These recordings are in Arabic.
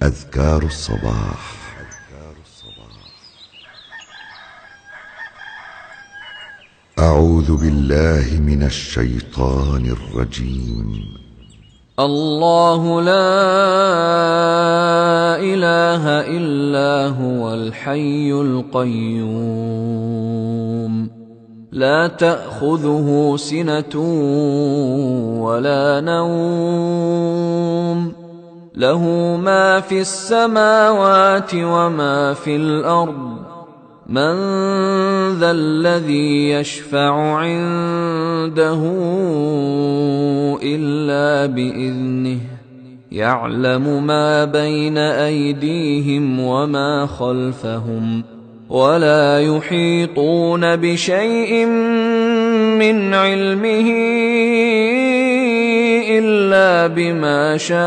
أذكار الصباح. أعوذ بالله من الشيطان الرجيم. الله لا إله إلا هو الحي القيوم لا تأخذه سنة ولا نوم له ما في السماوات وما في الأرض من ذا الذي يشفع عنده إلا بإذنه يعلم ما بين أيديهم وما خلفهم ولا يحيطون بشيء من علمه إلا بما شاء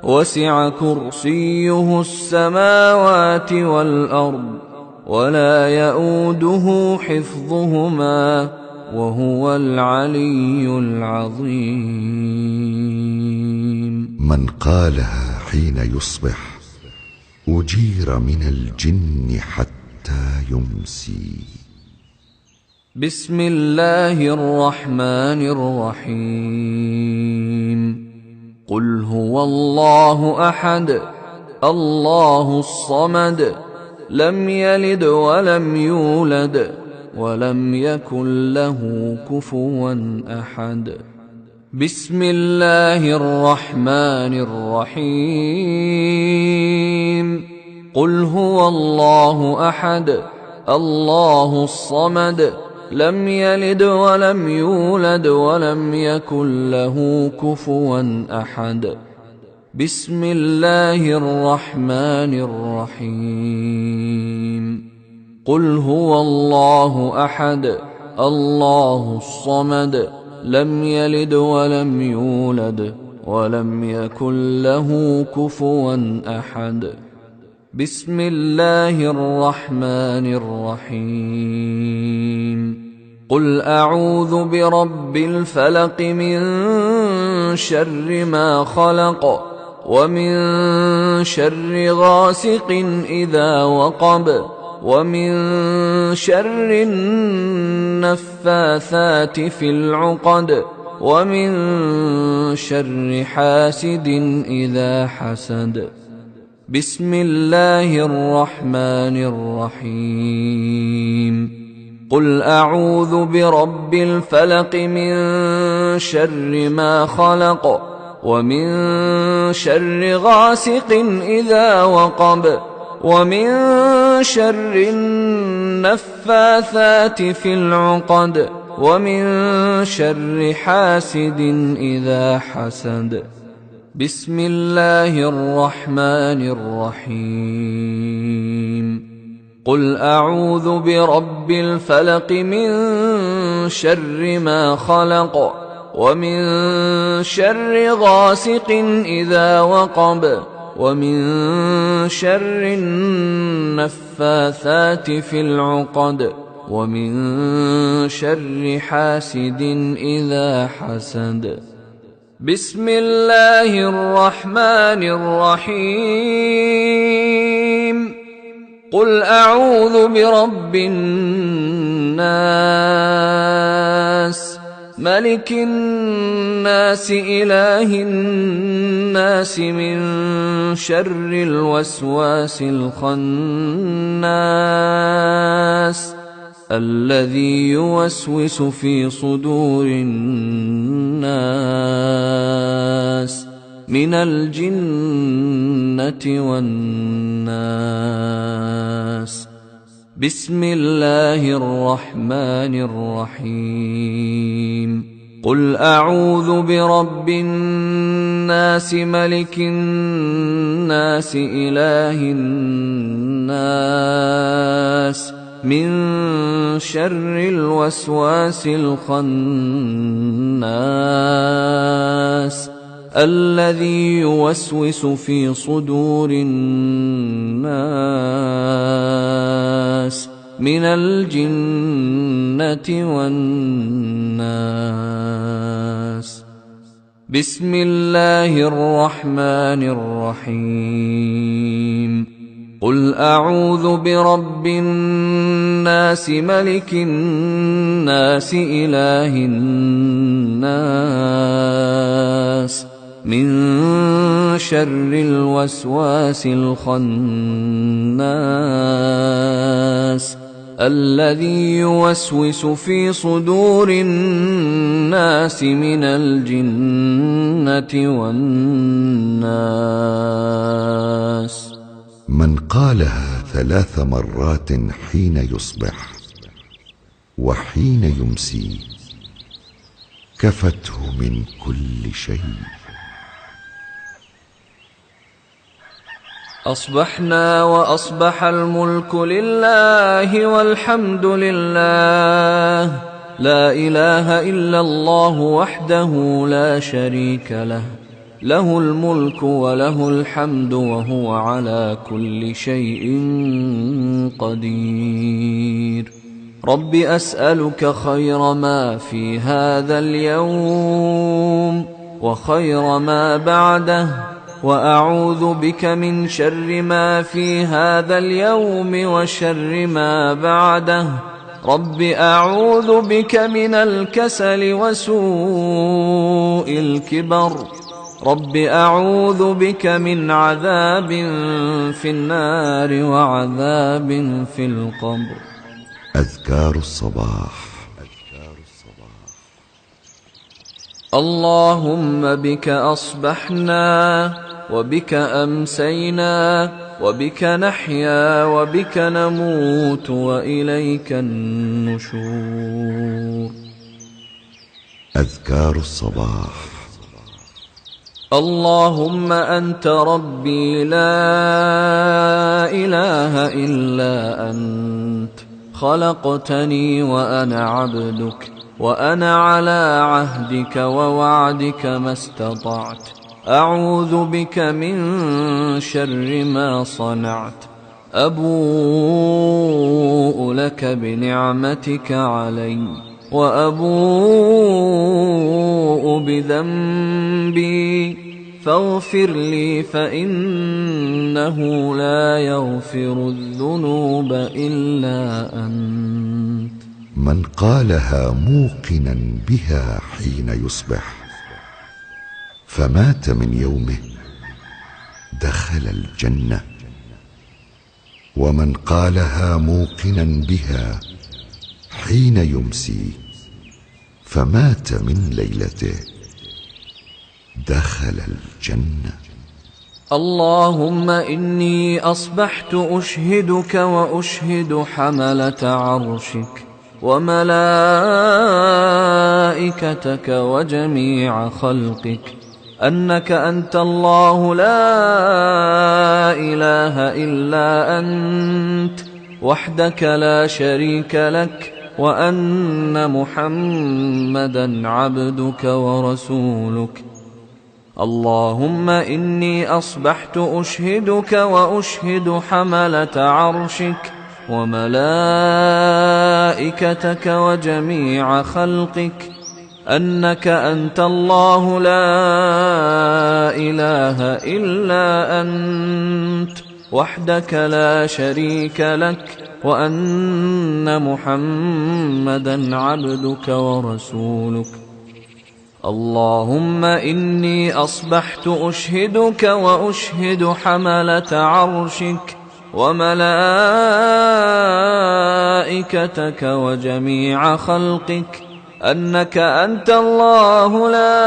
وسع كرسيه السماوات والأرض ولا يئوده حفظهما وهو العلي العظيم. من قالها حين يصبح أجير من الجن حتى يمسي. بسم الله الرحمن الرحيم. قل هو الله أحد الله الصمد لم يلد ولم يولد ولم يكن له كفوا أحد. بسم الله الرحمن الرحيم. قل هو الله أحد الله الصمد لم يلد ولم يولد ولم يكن له كفوا أحد. بسم الله الرحمن الرحيم. قل هو الله أحد الله الصمد لم يلد ولم يولد ولم يكن له كفوا أحد. بسم الله الرحمن الرحيم. قل أعوذ برب الفلق من شر ما خلق ومن شر غاسق إذا وقب ومن شر النفاثات في العقد ومن شر حاسد إذا حسد. بسم الله الرحمن الرحيم. قل أعوذ برب الفلق من شر ما خلق ومن شر غاسق إذا وقب ومن شر النفاثات في العقد ومن شر حاسد إذا حسد. بسم الله الرحمن الرحيم. قل أعوذ برب الفلق من شر ما خلق ومن شر غاسق إذا وقب ومن شر النفاثات في العقد ومن شر حاسد إذا حسد. بسم الله الرحمن الرحيم. قل أعوذ برب الناس ملك الناس إله الناس من شر الوسواس الخناس الذي يوسوس في صدور الناس من الجنة والناس. بسم الله الرحمن الرحيم. قل أعوذ برب الناس ملك الناس إله الناس من شر الوسواس الخناس الذي يوسوس في صدور الناس من الجنة والناس. بسم الله الرحمن الرحيم قل أعوذ برب الناس ملك الناس إله الناس من شر الوسواس الخناس الذي يوسوس في صدور الناس من الجنة والناس. من قالها 3 مرات حين يصبح وحين يمسي كفته من كل شيء. أصبحنا وأصبح الملك لله والحمد لله لا إله إلا الله وحده لا شريك له له الملك وله الحمد وهو على كل شيء قدير. رب أسألك خير ما في هذا اليوم وخير ما بعده وأعوذ بك من شر ما في هذا اليوم وشر ما بعده. رب أعوذ بك من الكسل وسوء الكبر. رب أعوذ بك من عذاب في النار وعذاب في القبر. أذكار الصباح. اللهم بك أصبحنا وبك أمسينا وبك نحيا وبك نموت وإليك النشور. أذكار الصباح. اللهم أنت ربي لا إله إلا أنت خلقتني وأنا عبدك وأنا على عهدك ووعدك ما استطعت. أعوذ بك من شر ما صنعت. أبوء لك بنعمتك علي وأبوء بذنبي فاغفر لي فإنه لا يغفر الذنوب إلا أنت. من قالها موقنا بها حين يصبح فمات من يومه دخل الجنة. ومن قالها موقنا بها حين يمسي فمات من ليلته دخل الجنة. اللهم إني أصبحت أشهدك وأشهد حملة عرشك وملائكتك وجميع خلقك أنك أنت الله لا إله إلا أنت وحدك لا شريك لك وأن محمدا عبدك ورسولك. اللهم إني أصبحت أشهدك وأشهد حملة عرشك وملائكتك وجميع خلقك أنك أنت الله لا إله إلا أنت وحدك لا شريك لك وأن محمدا عبدك ورسولك. اللهم إني أصبحت أشهدك وأشهد حملة عرشك وملائكتك وجميع خلقك أنك أنت الله لا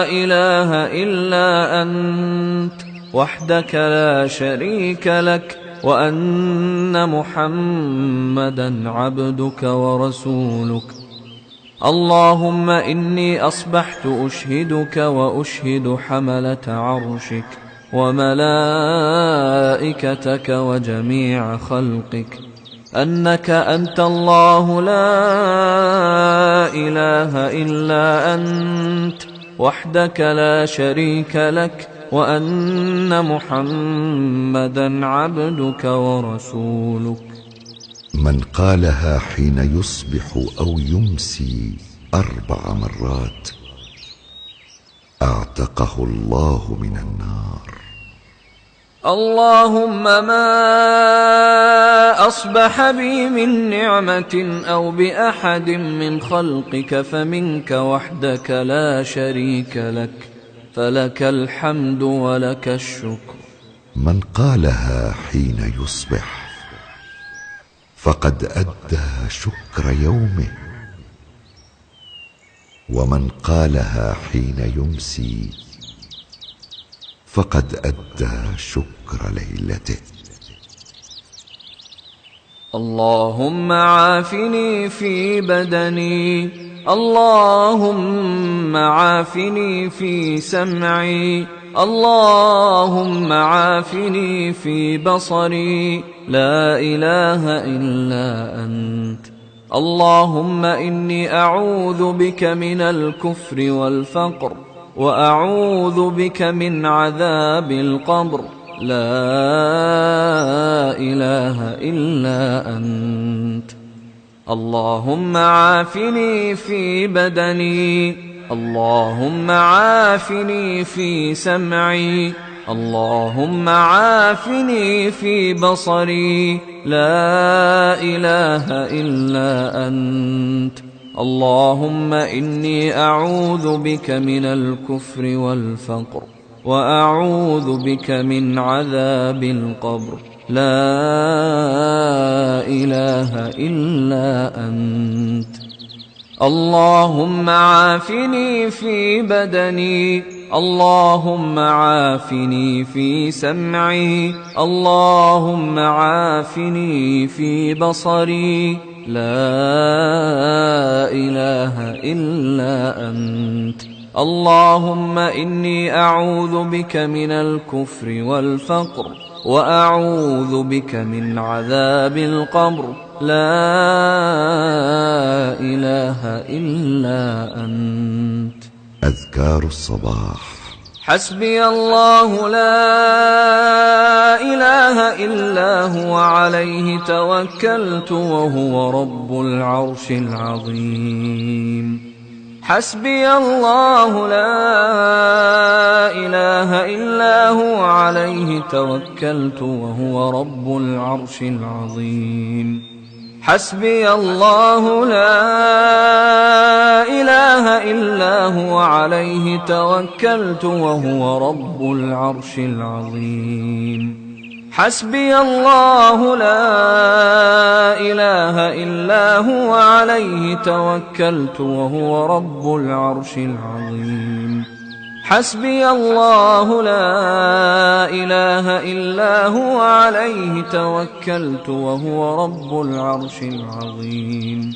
إله إلا أنت وحدك لا شريك لك وأن محمدا عبدك ورسولك. اللهم إني أصبحت أشهدك وأشهد حملة عرشك وملائكتك وجميع خلقك أنك أنت الله لا إله إلا أنت وحدك لا شريك لك وأن محمدا عبدك ورسولك. من قالها حين يصبح أو يمسي 4 مرات اعتقه الله من النار. اللهم ما أصبح بي من نعمة أو بأحد من خلقك فمنك وحدك لا شريك لك، فلك الحمد ولك الشكر. من قالها حين يصبح فقد أدى شكر يومه، ومن قالها حين يمسي فقد أدى شكر ليلته. اللهم عافني في بدني، اللهم عافني في سمعي، اللهم عافني في بصري، لا إله إلا أنت. اللهم إني أعوذ بك من الكفر والفقر، وأعوذ بك من عذاب القبر، لا إله إلا أنت. اللهم عافني في بدني، اللهم عافني في سمعي، اللهم عافني في بصري، لا إله إلا أنت. اللهم إني أعوذ بك من الكفر والفقر، وأعوذ بك من عذاب القبر، لا إله إلا أنت. اللهم عافني في بدني، اللهم عافني في سمعي، اللهم عافني في بصري، لا إله إلا أنت. اللهم إني أعوذ بك من الكفر والفقر، وأعوذ بك من عذاب القبر، لا إله إلا أنت. أذكار الصباح. حسبي الله لا إله إلا هو عليه توكلت وهو رب العرش العظيم. حسبي الله لا إله إلا هو عليه توكلت وهو رب العرش العظيم. حسبي الله لا إله إلا هو عليه توكلت وهو رب العرش العظيم. حسبي الله لا إله إلا هو عليه توكلت وهو رب العرش العظيم. حسبي الله لا إله إلا هو عليه توكلت وهو رب العرش العظيم.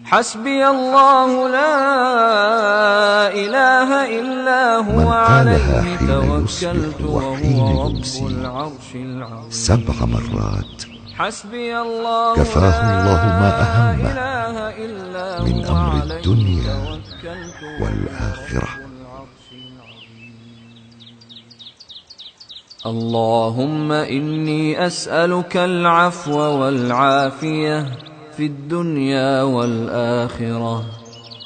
حسبي الله لا إله إلا هو عليه توكلت وهو رب العرش العظيم. 7 مرات حسبي الله كفاه الله ما أهمه من هو أمر عليه الدنيا توكلت وهو والآخرة. رب العرش العظيم. اللهم إني أسألك العفو والعافية في الدنيا والآخرة.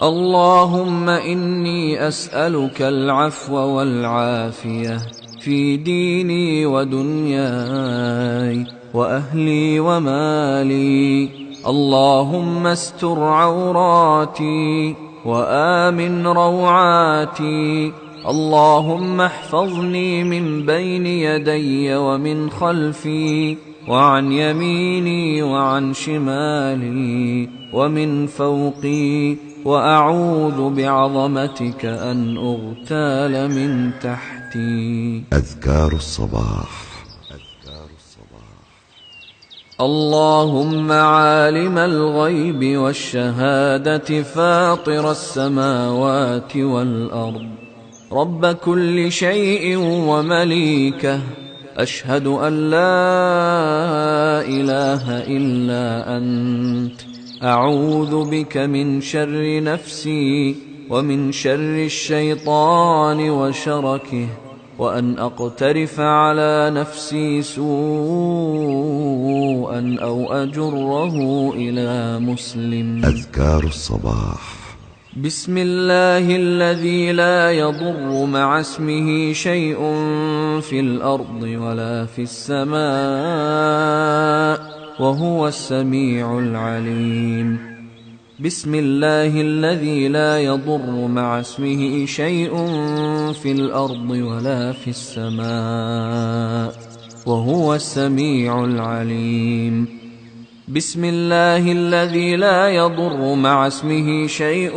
اللهم إني أسألك العفو والعافية في ديني ودنياي وأهلي ومالي. اللهم استر عوراتي وآمن روعاتي. اللهم احفظني من بين يدي ومن خلفي وعن يميني وعن شمالي ومن فوقي، وأعوذ بعظمتك أن أغتال من تحتي. أذكار الصباح. اللهم عالم الغيب والشهادة فاطر السماوات والأرض، رب كل شيء ومليكه، أشهد أن لا إله إلا أنت. أعوذ بك من شر نفسي ومن شر الشيطان وشركه، وأن أقترف على نفسي سوءا أو أجره إلى مسلم. أذكار الصباح. بسم الله الذي لا يضر مع اسمه شيء في الأرض ولا في السماء وهو السميع العليم. بسم الله الذي لا يضر مع اسمه شيء في الأرض ولا في السماء وهو السميع العليم. بسم الله الذي لا يضر مع اسمه شيء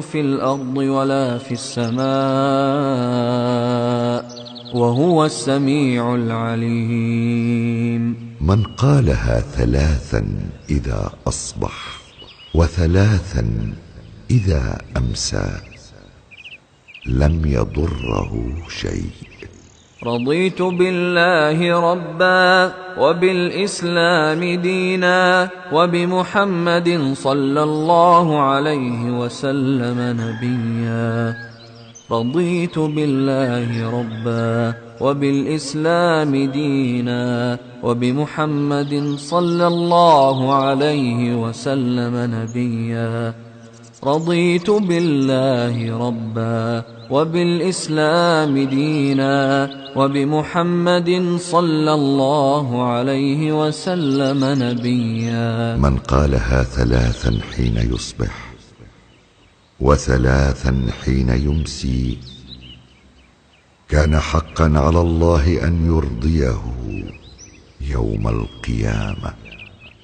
في الأرض ولا في السماء وهو السميع العليم. من قالها 3 إذا أصبح و3 إذا أمسى لم يضره شيء. رضيت بالله ربا وبالإسلام دينا وبمحمد صلى الله عليه وسلم نبيا. رضيت بالله ربا وبالإسلام دينا وبمحمد صلى الله عليه وسلم نبيا. رضيت بالله ربا وبالإسلام دينا وبمحمد صلى الله عليه وسلم نبيا. من قالها 3 حين يصبح و3 حين يمسي كان حقا على الله أن يرضيه يوم القيامة.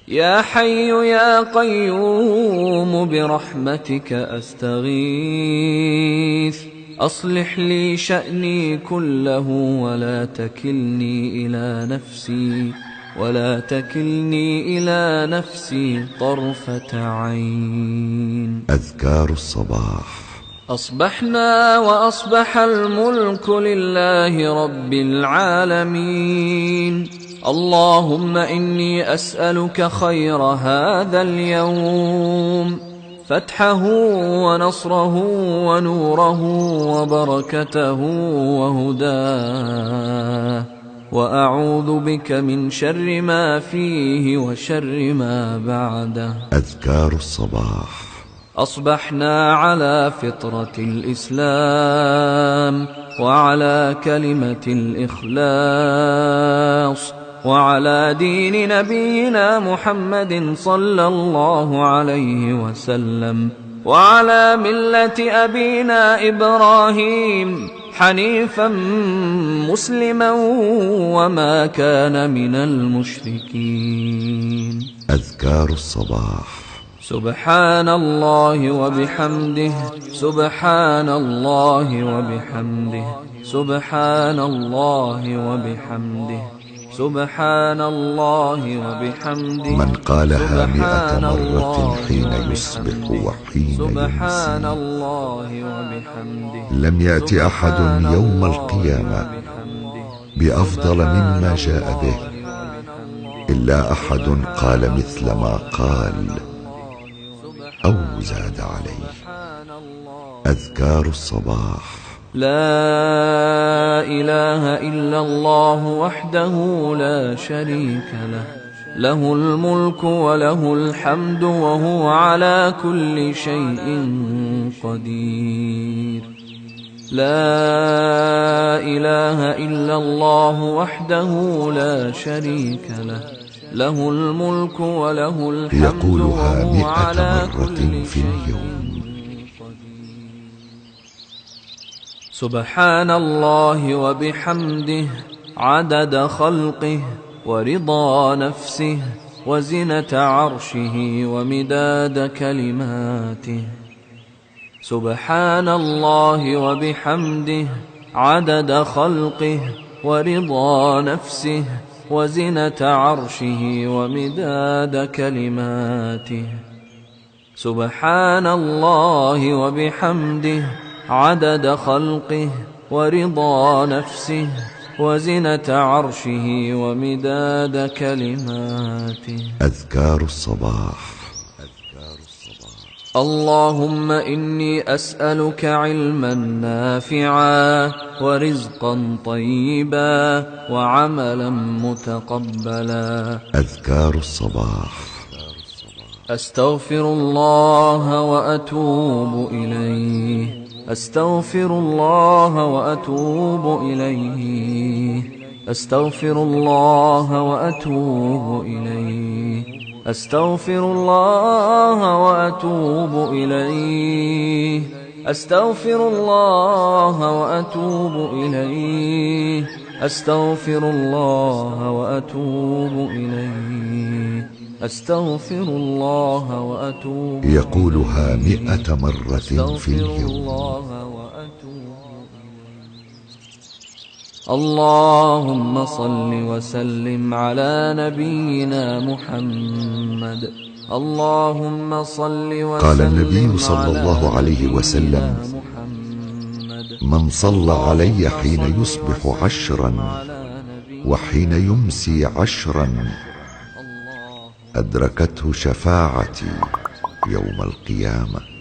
يا حي يا قيوم برحمتك أستغيث أصلح لي شأني كله ولا تكلني إلى نفسي طرفة عين. أذكار الصباح. أصبحنا وأصبح الملك لله رب العالمين. اللهم إني أسألك خير هذا اليوم، فتحه ونصره ونوره وبركته وهداه، وأعوذ بك من شر ما فيه وشر ما بعده. أذكار الصباح. أصبحنا على فطرة الإسلام وعلى كلمة الإخلاص وعلى دين نبينا محمد صلى الله عليه وسلم وعلى ملة أبينا إبراهيم حنيفا مسلما وما كان من المشركين. أذكار الصباح. سبحان الله وبحمده سبحان الله وبحمده سبحان الله وبحمده سبحان الله وبحمده. من قالها 100 مرة حين يصبح وحين سبحان يمسي الله وبحمده. لم يأت أحد يوم القيامة بأفضل مما جاء به إلا أحد قال مثل ما قال أو زاد عليه. أذكار الصباح. لا إله إلا الله وحده لا شريك له، له الملك وله الحمد وهو على كل شيء قدير. لا إله إلا الله وحده لا شريك له، له الملك وله الحمد يقولها وهو 100 على مرة كل في اليوم. سبحان الله وبحمده عدد خلقه ورضا نفسه وزنة عرشه ومداد كلماته. سبحان الله وبحمده عدد خلقه ورضا نفسه وزنة عرشه ومداد كلماته. سبحان الله وبحمده عدد خلقه ورضا نفسه وزنة عرشه ومداد كلماته. أذكار الصباح. اللهم إني أسألك علما نافعا ورزقا طيبا وعملا متقبلا. أذكار الصباح. أستغفر الله وأتوب إليه. أستغفر الله وأتوب إليه. أستغفر الله وأتوب إليه. أستغفر الله وأتوب إليه. أستغفر الله وأتوب إليه. أستغفر الله وأتوب إليه. أستغفر الله وأتوب إليه. يقولها 100 مرة في اليوم. اللهم صل وسلم على نبينا محمد. اللهم صل وسلم. قال النبي صلى الله عليه وسلم: من صلى علي حين يصبح 10 وحين يمسي 10 أدركته شفاعتي يوم القيامة.